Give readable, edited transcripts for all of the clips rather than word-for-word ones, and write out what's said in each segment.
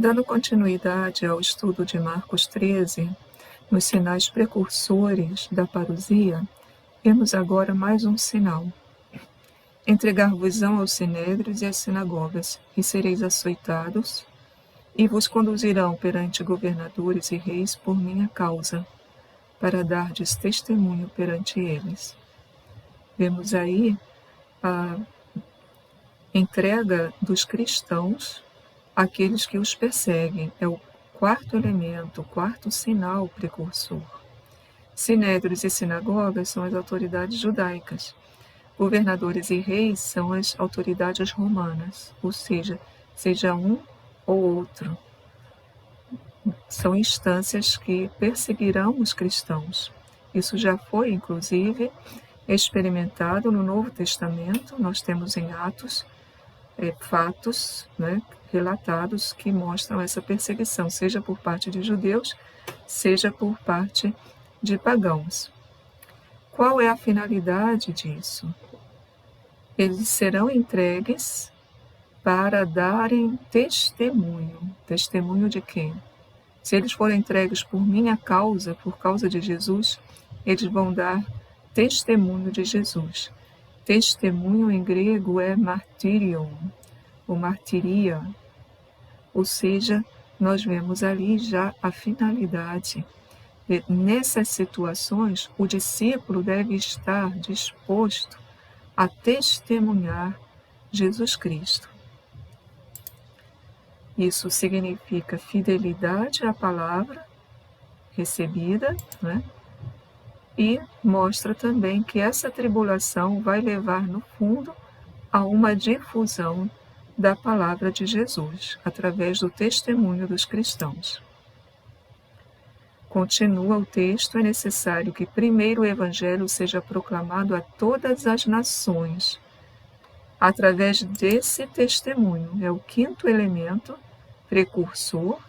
Dando continuidade ao estudo de Marcos 13, nos sinais precursores da parousia, vemos agora mais um sinal. Entregar-vos-ão aos sinédrios e às sinagogas, e sereis açoitados, e vos conduzirão perante governadores e reis por minha causa, para dardes testemunho perante eles. Vemos aí a entrega dos cristãos àqueles que os perseguem. É o quarto elemento, o quarto sinal precursor. Sinédrios e sinagogas são as autoridades judaicas. Governadores e reis são as autoridades romanas, ou seja um ou outro. São instâncias que perseguirão os cristãos. Isso já foi, inclusive, experimentado no Novo Testamento. Nós temos em Atos fatos, relatados que mostram essa perseguição, seja por parte de judeus, seja por parte de pagãos. Qual é a finalidade disso? Eles serão entregues para darem testemunho. Testemunho de quem? Se eles forem entregues por minha causa, por causa de Jesus, eles vão dar testemunho de Jesus. Testemunho em grego é martyrion, ou martiria. Ou seja, nós vemos ali já a finalidade. Nessas situações, o discípulo deve estar disposto a testemunhar Jesus Cristo. Isso significa fidelidade à palavra recebida, e mostra também que essa tribulação vai levar, no fundo, a uma difusão da palavra de Jesus, através do testemunho dos cristãos. Continua o texto: é necessário que primeiro o Evangelho seja proclamado a todas as nações. Através desse testemunho, é o quinto elemento precursor,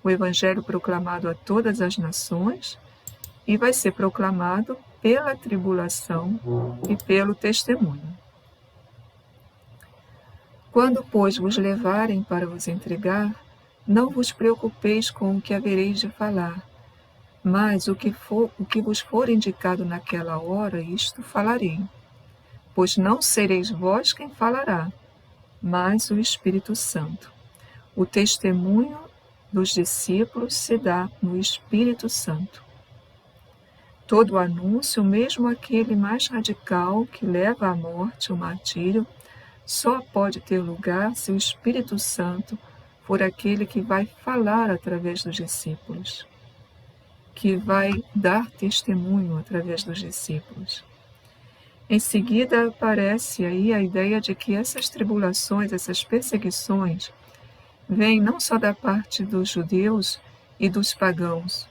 o Evangelho proclamado a todas as nações, e vai ser proclamado pela tribulação e pelo testemunho. Quando, pois, vos levarem para vos entregar, não vos preocupeis com o que havereis de falar, mas o que vos for indicado naquela hora, isto falarei. Pois não sereis vós quem falará, mas o Espírito Santo. O testemunho dos discípulos se dá no Espírito Santo. Todo anúncio, mesmo aquele mais radical que leva à morte, o martírio, só pode ter lugar se o Espírito Santo for aquele que vai falar através dos discípulos, que vai dar testemunho através dos discípulos. Em seguida, aparece aí a ideia de que essas tribulações, essas perseguições, vêm não só da parte dos judeus e dos pagãos,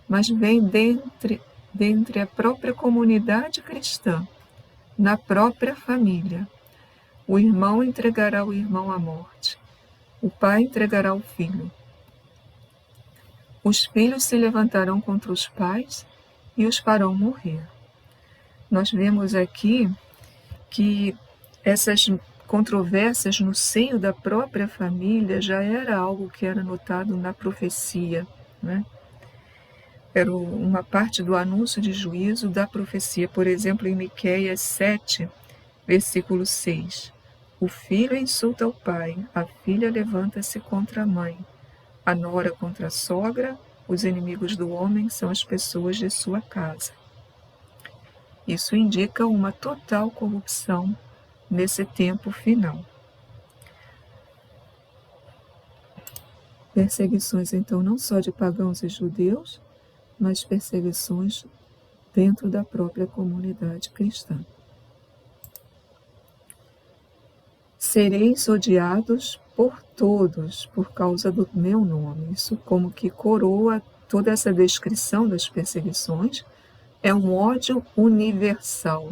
mas vêm dentre a própria comunidade cristã, na própria família. O irmão entregará o irmão à morte. O pai entregará o filho. Os filhos se levantarão contra os pais e os farão morrer. Nós vemos aqui que essas controvérsias no seio da própria família já era algo que era notado na profecia, Era uma parte do anúncio de juízo da profecia. Por exemplo, em Miqueias 7, versículo 6. O filho insulta o pai, a filha levanta-se contra a mãe, a nora contra a sogra, os inimigos do homem são as pessoas de sua casa. Isso indica uma total corrupção nesse tempo final. Perseguições, então, não só de pagãos e judeus, mas perseguições dentro da própria comunidade cristã. Sereis odiados por todos por causa do meu nome. Isso como que coroa toda essa descrição das perseguições. É um ódio universal,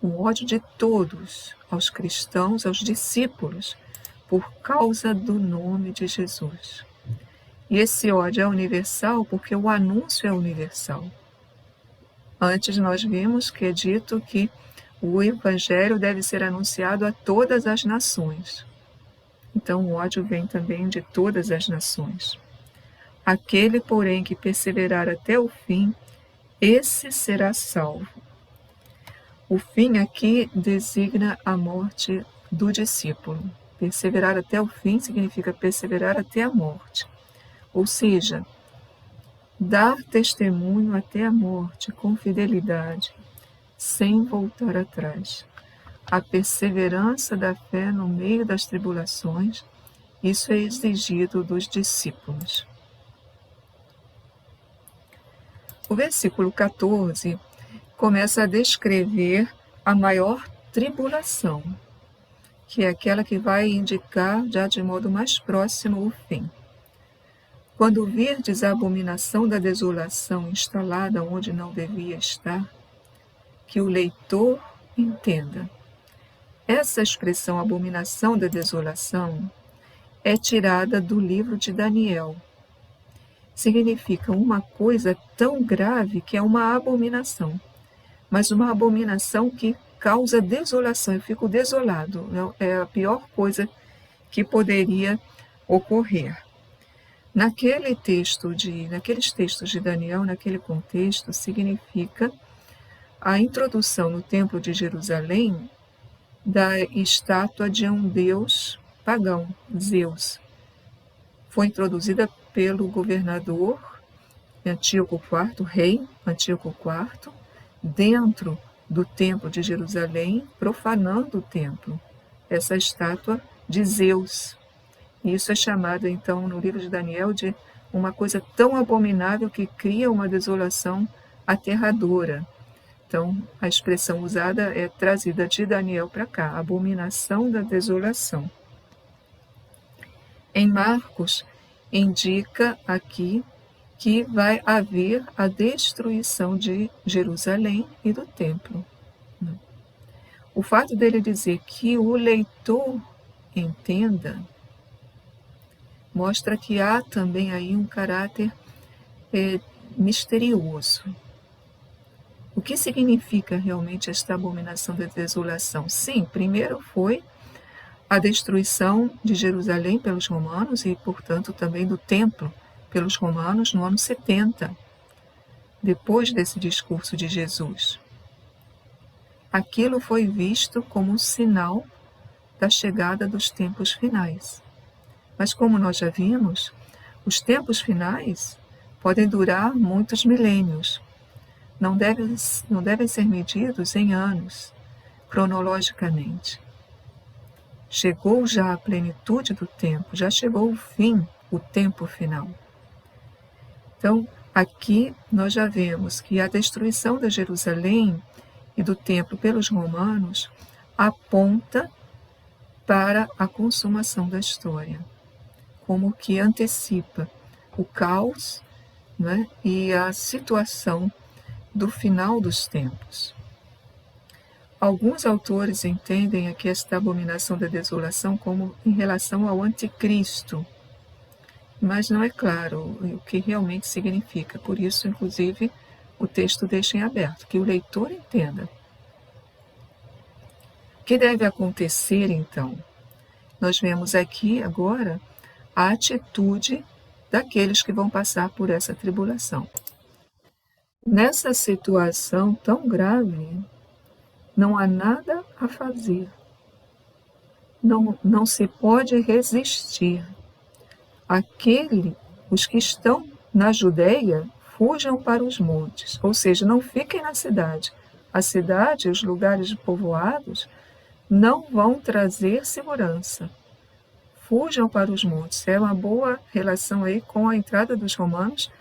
um ódio de todos aos cristãos, aos discípulos, por causa do nome de Jesus. E esse ódio é universal porque o anúncio é universal. Antes nós vimos que é dito que o Evangelho deve ser anunciado a todas as nações. Então o ódio vem também de todas as nações. Aquele, porém, que perseverar até o fim, esse será salvo. O fim aqui designa a morte do discípulo. Perseverar até o fim significa perseverar até a morte. Ou seja, dar testemunho até a morte com fidelidade, sem voltar atrás. A perseverança da fé no meio das tribulações, isso é exigido dos discípulos. O versículo 14 começa a descrever a maior tribulação, que é aquela que vai indicar já de modo mais próximo o fim. Quando virdes a abominação da desolação instalada onde não devia estar, que o leitor entenda. Essa expressão abominação da desolação é tirada do livro de Daniel. Significa uma coisa tão grave que é uma abominação, mas uma abominação que causa desolação. Eu fico desolado, é a pior coisa que poderia ocorrer. Naqueles textos de Daniel, naquele contexto, significa a introdução no Templo de Jerusalém da estátua de um deus pagão, Zeus. Foi introduzida pelo governador Antíoco IV, rei Antíoco IV, dentro do Templo de Jerusalém, profanando o templo, essa estátua de Zeus. Isso é chamado, então, no livro de Daniel, de uma coisa tão abominável que cria uma desolação aterradora. Então, a expressão usada é trazida de Daniel para cá, abominação da desolação. Em Marcos, indica aqui que vai haver a destruição de Jerusalém e do templo. O fato dele dizer que o leitor entenda mostra que há também aí um caráter misterioso. O que significa realmente esta abominação da desolação? Sim, primeiro foi a destruição de Jerusalém pelos romanos e, portanto, também do templo pelos romanos no ano 70, depois desse discurso de Jesus. Aquilo foi visto como um sinal da chegada dos tempos finais. Mas como nós já vimos, os tempos finais podem durar muitos milênios. Não devem ser medidos em anos, cronologicamente. Chegou já a plenitude do tempo, já chegou o fim, o tempo final. Então, aqui nós já vemos que a destruição de Jerusalém e do templo pelos romanos aponta para a consumação da história, como que antecipa o caos, né, e a situação do final dos tempos. Alguns autores entendem aqui esta abominação da desolação como em relação ao anticristo, mas não é claro o que realmente significa. Por isso, inclusive, o texto deixa em aberto, que o leitor entenda. O que deve acontecer, então? Nós vemos aqui, agora, a atitude daqueles que vão passar por essa tribulação. Nessa situação tão grave, não há nada a fazer. Não se pode resistir. Os que estão na Judeia, fujam para os montes, ou seja, não fiquem na cidade. A cidade, os lugares povoados, não vão trazer segurança. Fujam para os montes. É uma boa relação aí com a entrada dos romanos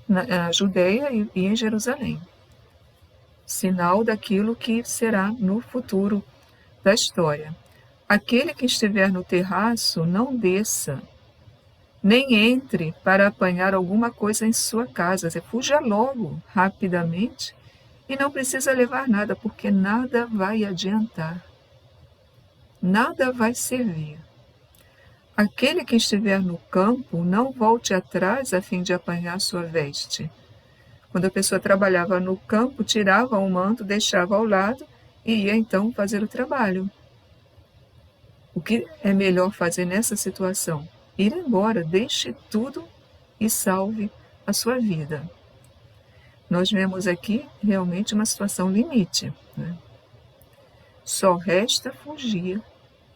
na Judeia e em Jerusalém. Sinal daquilo que será no futuro da história. Aquele que estiver no terraço, não desça, nem entre para apanhar alguma coisa em sua casa. Você fuja logo, rapidamente, e não precisa levar nada, porque nada vai adiantar. Nada vai servir. Aquele que estiver no campo, não volte atrás a fim de apanhar sua veste. Quando a pessoa trabalhava no campo, tirava o manto, deixava ao lado e ia então fazer o trabalho. O que é melhor fazer nessa situação? Ir embora, deixe tudo e salve a sua vida. Nós vemos aqui realmente uma situação limite, né? Só resta fugir,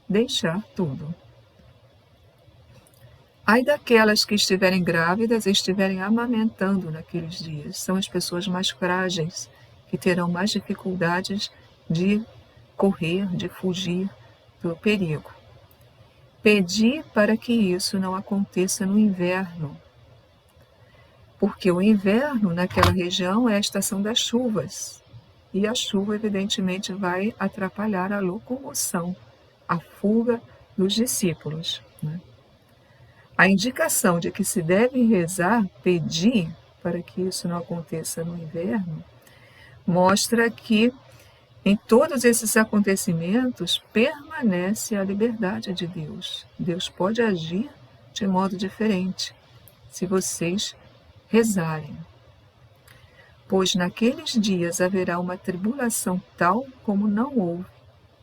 deixar tudo. Ai daquelas que estiverem grávidas e estiverem amamentando naqueles dias. São as pessoas mais frágeis, que terão mais dificuldades de correr, de fugir do perigo. Pedi para que isso não aconteça no inverno, porque o inverno naquela região é a estação das chuvas, e a chuva evidentemente vai atrapalhar a locomoção, a fuga dos discípulos, né? A indicação de que se deve rezar, pedir para que isso não aconteça no inverno, mostra que em todos esses acontecimentos permanece a liberdade de Deus. Deus pode agir de modo diferente se vocês rezarem. Pois naqueles dias haverá uma tribulação tal como não houve,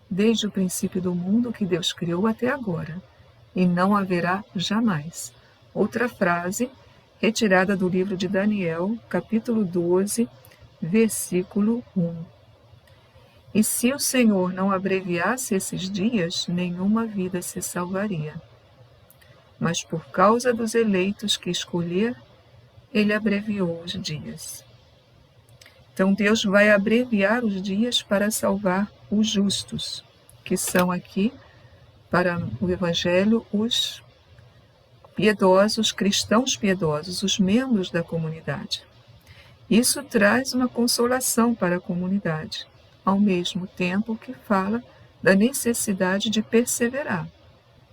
desde o princípio do mundo que Deus criou até agora, e não haverá jamais. Outra frase, retirada do livro de Daniel, capítulo 12, versículo 1. E se o Senhor não abreviasse esses dias, nenhuma vida se salvaria. Mas por causa dos eleitos que escolher, ele abreviou os dias. Então Deus vai abreviar os dias para salvar os justos, que são aqui, para o Evangelho, os piedosos, cristãos piedosos, os membros da comunidade. Isso traz uma consolação para a comunidade, ao mesmo tempo que fala da necessidade de perseverar.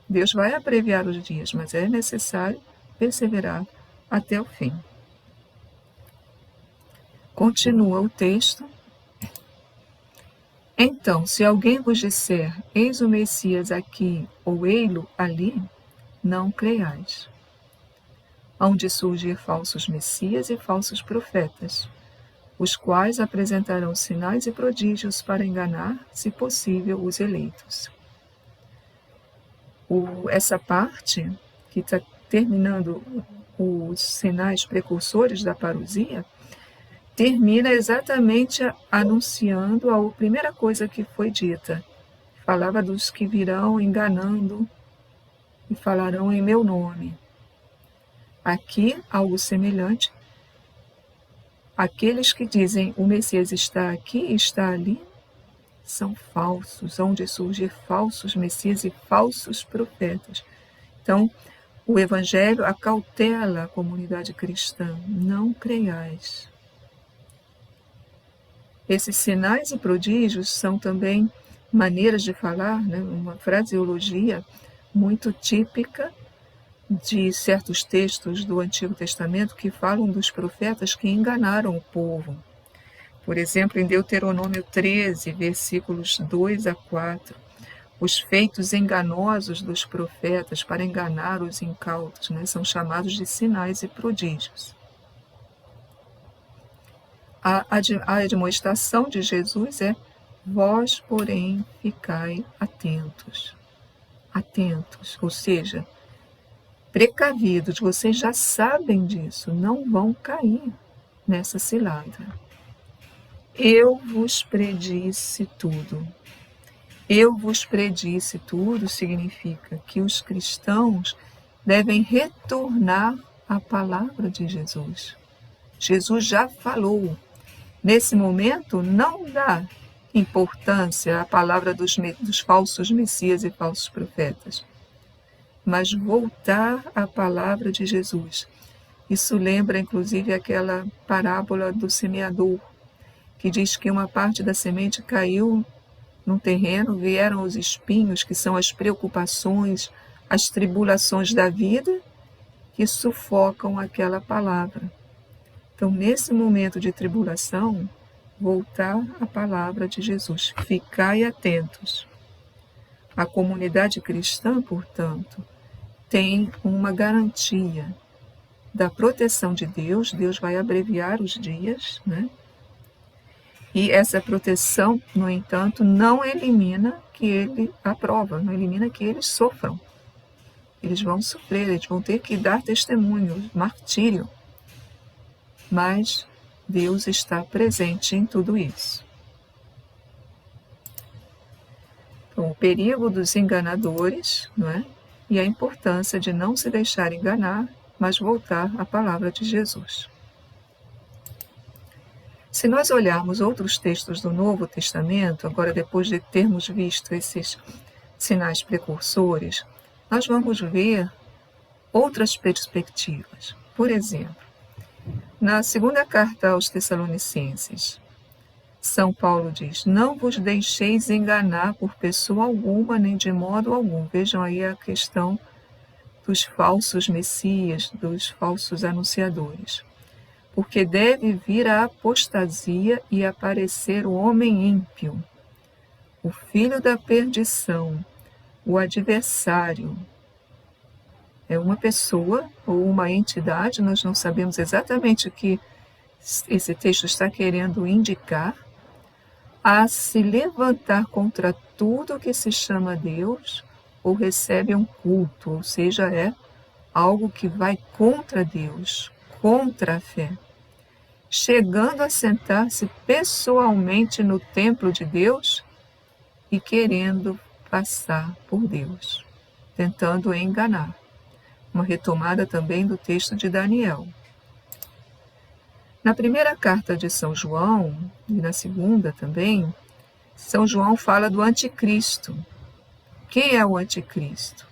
Deus vai abreviar os dias, mas é necessário perseverar até o fim. Continua o texto. Então, se alguém vos disser, eis o Messias aqui, ou ei-lo ali, não creiais. Hão de surgir falsos messias e falsos profetas, os quais apresentarão sinais e prodígios para enganar, se possível, os eleitos. Essa parte, que está terminando os sinais precursores da parousia, termina exatamente anunciando a primeira coisa que foi dita. Falava dos que virão enganando e falarão em meu nome. Aqui, algo semelhante. Aqueles que dizem o Messias está aqui e está ali, são falsos, hão de surgir falsos Messias e falsos profetas. Então, o Evangelho acautela a comunidade cristã, não creiais. Esses sinais e prodígios são também maneiras de falar, né? Uma fraseologia muito típica de certos textos do Antigo Testamento que falam dos profetas que enganaram o povo. Por exemplo, em Deuteronômio 13, versículos 2 a 4, os feitos enganosos dos profetas para enganar os incautos, né? São chamados de sinais e prodígios. A admoestação de Jesus é: vós, porém, ficai atentos. Atentos, ou seja, precavidos, vocês já sabem disso, não vão cair nessa cilada. Eu vos predisse tudo. Eu vos predisse tudo significa que os cristãos devem retornar à palavra de Jesus. Jesus já falou. Nesse momento, não dá importância à palavra dos falsos messias e falsos profetas, mas voltar à palavra de Jesus. Isso lembra, inclusive, aquela parábola do semeador, que diz que uma parte da semente caiu num terreno, vieram os espinhos, que são as preocupações, as tribulações da vida, que sufocam aquela palavra. Então, nesse momento de tribulação, voltar à palavra de Jesus. Ficai atentos. A comunidade cristã, portanto, tem uma garantia da proteção de Deus. Deus vai abreviar os dias, né? E essa proteção, no entanto, não elimina que ele aprova, não elimina que eles sofram. Eles vão sofrer, eles vão ter que dar testemunho, martírio. Mas Deus está presente em tudo isso. Então, o perigo dos enganadores, não é? E a importância de não se deixar enganar, mas voltar à palavra de Jesus. Se nós olharmos outros textos do Novo Testamento, agora depois de termos visto esses sinais precursores, nós vamos ver outras perspectivas. Por exemplo, na segunda carta aos Tessalonicenses, São Paulo diz: não vos deixeis enganar por pessoa alguma, nem de modo algum. Vejam aí a questão dos falsos messias, dos falsos anunciadores. Porque deve vir a apostasia e aparecer o homem ímpio, o filho da perdição, o adversário. É uma pessoa ou uma entidade, nós não sabemos exatamente o que esse texto está querendo indicar, a se levantar contra tudo que se chama Deus ou recebe um culto, ou seja, é algo que vai contra Deus, contra a fé, chegando a sentar-se pessoalmente no templo de Deus e querendo passar por Deus, tentando enganar. Uma retomada também do texto de Daniel. Na primeira carta de São João, e na segunda também, São João fala do anticristo. Quem é o anticristo?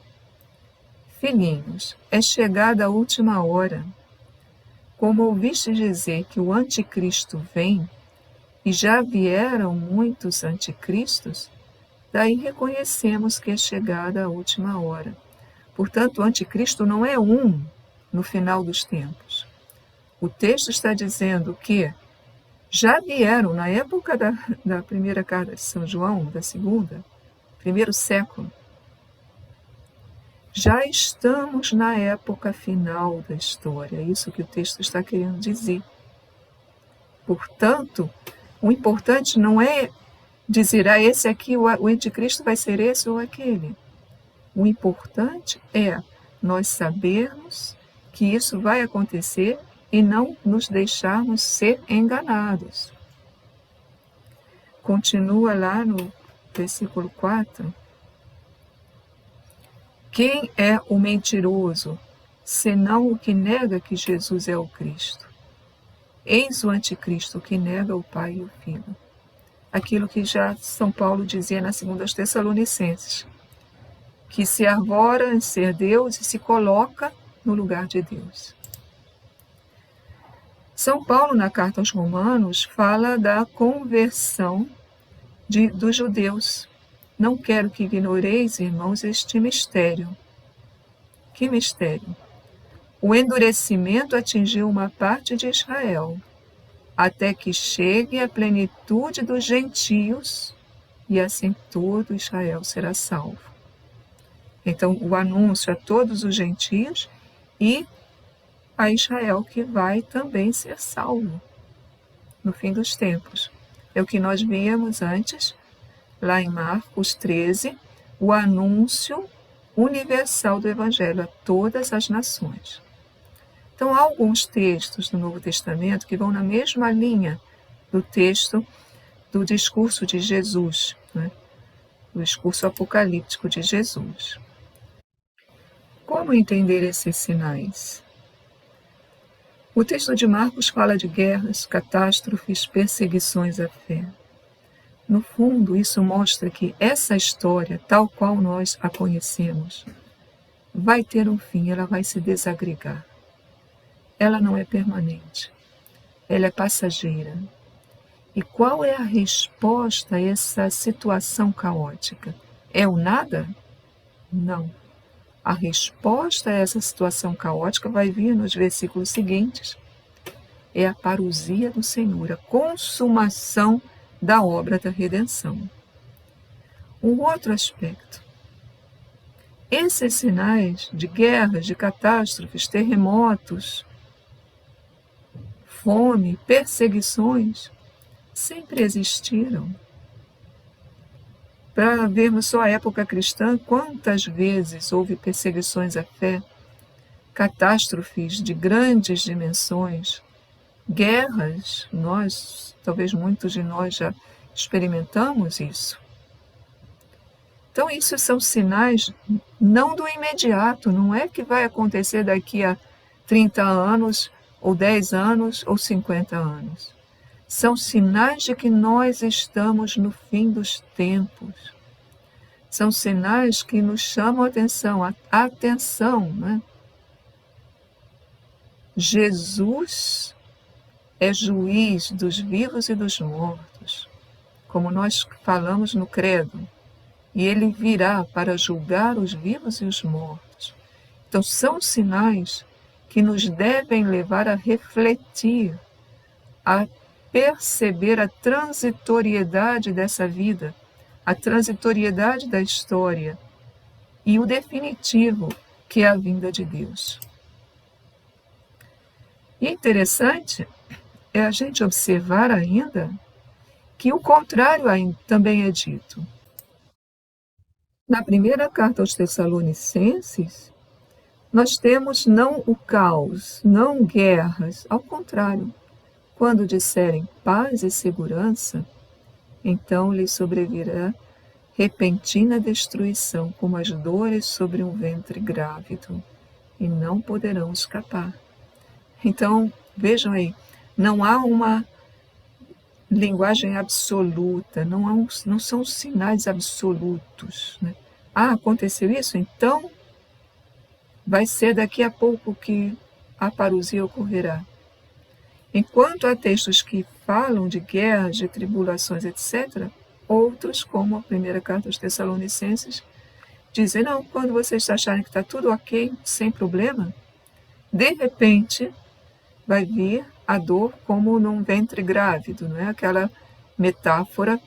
Filhinhos, é chegada a última hora. Como ouviste dizer que o anticristo vem, e já vieram muitos anticristos, daí reconhecemos que é chegada a última hora. Portanto, o anticristo não é um no final dos tempos. O texto está dizendo que já vieram, na época da primeira carta de São João, da segunda, primeiro século, já estamos na época final da história, é isso que o texto está querendo dizer. Portanto, o importante não é dizer, esse aqui, o anticristo vai ser esse ou aquele. O importante é nós sabermos que isso vai acontecer e não nos deixarmos ser enganados. Continua lá no versículo 4. Quem é o mentiroso, senão o que nega que Jesus é o Cristo? Eis o anticristo que nega o Pai e o Filho. Aquilo que já São Paulo dizia na segunda aos Tessalonicenses, que se arvora em ser Deus e se coloca no lugar de Deus. São Paulo, na carta aos Romanos, fala da conversão dos judeus. Não quero que ignoreis, irmãos, este mistério. Que mistério? O endurecimento atingiu uma parte de Israel, até que chegue a plenitude dos gentios, e assim todo Israel será salvo. Então, o anúncio a todos os gentios e a Israel que vai também ser salvo no fim dos tempos. É o que nós víamos antes, lá em Marcos 13, o anúncio universal do Evangelho a todas as nações. Então, há alguns textos do Novo Testamento que vão na mesma linha do texto do discurso de Jesus, né? O discurso apocalíptico de Jesus. Como entender esses sinais? O texto de Marcos fala de guerras, catástrofes, perseguições à fé. No fundo, isso mostra que essa história, tal qual nós a conhecemos, vai ter um fim, ela vai se desagregar. Ela não é permanente, ela é passageira. E qual é a resposta a essa situação caótica? É o nada? Não. A resposta a essa situação caótica vai vir nos versículos seguintes. É a parousia do Senhor, a consumação da obra da redenção. Um outro aspecto. Esses sinais de guerras, de catástrofes, terremotos, fome, perseguições, sempre existiram. Para vermos só a época cristã, quantas vezes houve perseguições à fé, catástrofes de grandes dimensões, guerras, talvez muitos de nós já experimentamos isso. Então, isso são sinais não do imediato, não é que vai acontecer daqui a 30 anos, ou 10 anos, ou 50 anos. São sinais de que nós estamos no fim dos tempos. São sinais que nos chamam a atenção, né? Jesus é juiz dos vivos e dos mortos, como nós falamos no credo, e ele virá para julgar os vivos e os mortos. Então, são sinais que nos devem levar a refletir, a perceber a transitoriedade dessa vida, a transitoriedade da história e o definitivo, que é a vinda de Deus. E interessante é a gente observar ainda que o contrário também é dito. Na primeira carta aos Tessalonicenses, nós temos não o caos, não guerras, ao contrário. Quando disserem paz e segurança, então lhes sobrevirá repentina destruição, como as dores sobre um ventre grávido, e não poderão escapar. Então, vejam aí, não há uma linguagem absoluta, não são sinais absolutos, né? Aconteceu isso? Então vai ser daqui a pouco que a parousia ocorrerá. Enquanto há textos que falam de guerras, de tribulações, etc., outros, como a primeira carta aos Tessalonicenses, dizem, não, quando vocês acharem que está tudo ok, sem problema, de repente vai vir a dor como num ventre grávido, não é? Aquela metáfora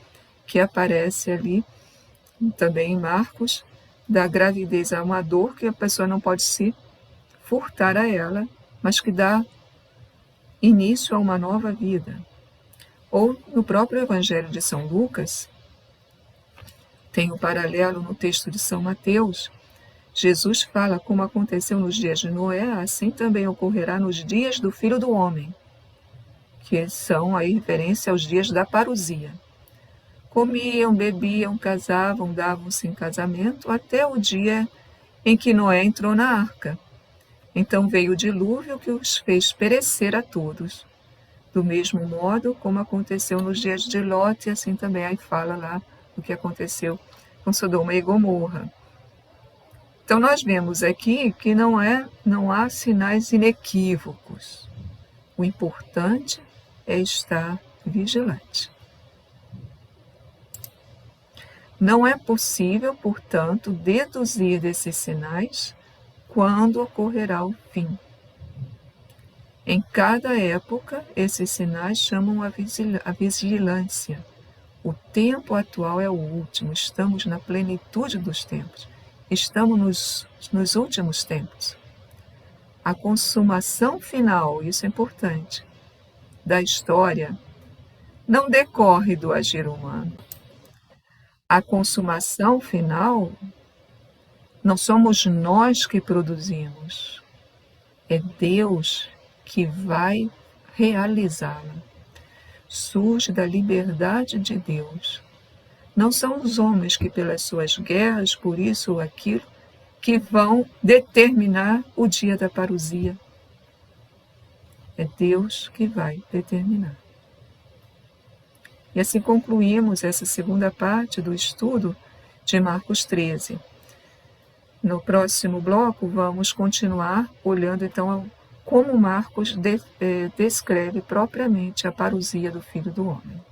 que aparece ali também em Marcos, da gravidez. Há uma dor que a pessoa não pode se furtar a ela, mas que dá início a uma nova vida. Ou no próprio Evangelho de São Lucas, tem um paralelo no texto de São Mateus. Jesus fala como aconteceu nos dias de Noé, assim também ocorrerá nos dias do Filho do Homem, que são aí referência aos dias da parousia. Comiam, bebiam, casavam, davam-se em casamento, até o dia em que Noé entrou na arca. Então veio o dilúvio que os fez perecer a todos. Do mesmo modo como aconteceu nos dias de Ló, e assim também aí fala lá o que aconteceu com Sodoma e Gomorra. Então nós vemos aqui que não há sinais inequívocos. O importante é estar vigilante. Não é possível, portanto, deduzir desses sinais quando ocorrerá o fim. Em cada época, esses sinais chamam a vigilância. O tempo atual é o último, estamos na plenitude dos tempos, estamos nos últimos tempos. A consumação final, isso é importante, da história, não decorre do agir humano. A consumação final não somos nós que produzimos, é Deus que vai realizá-la. Surge da liberdade de Deus. Não são os homens que, pelas suas guerras, por isso ou aquilo, que vão determinar o dia da parousia. É Deus que vai determinar. E assim concluímos essa segunda parte do estudo de Marcos 13. No próximo bloco, vamos continuar olhando, então, como Marcos descreve propriamente a parousia do Filho do Homem.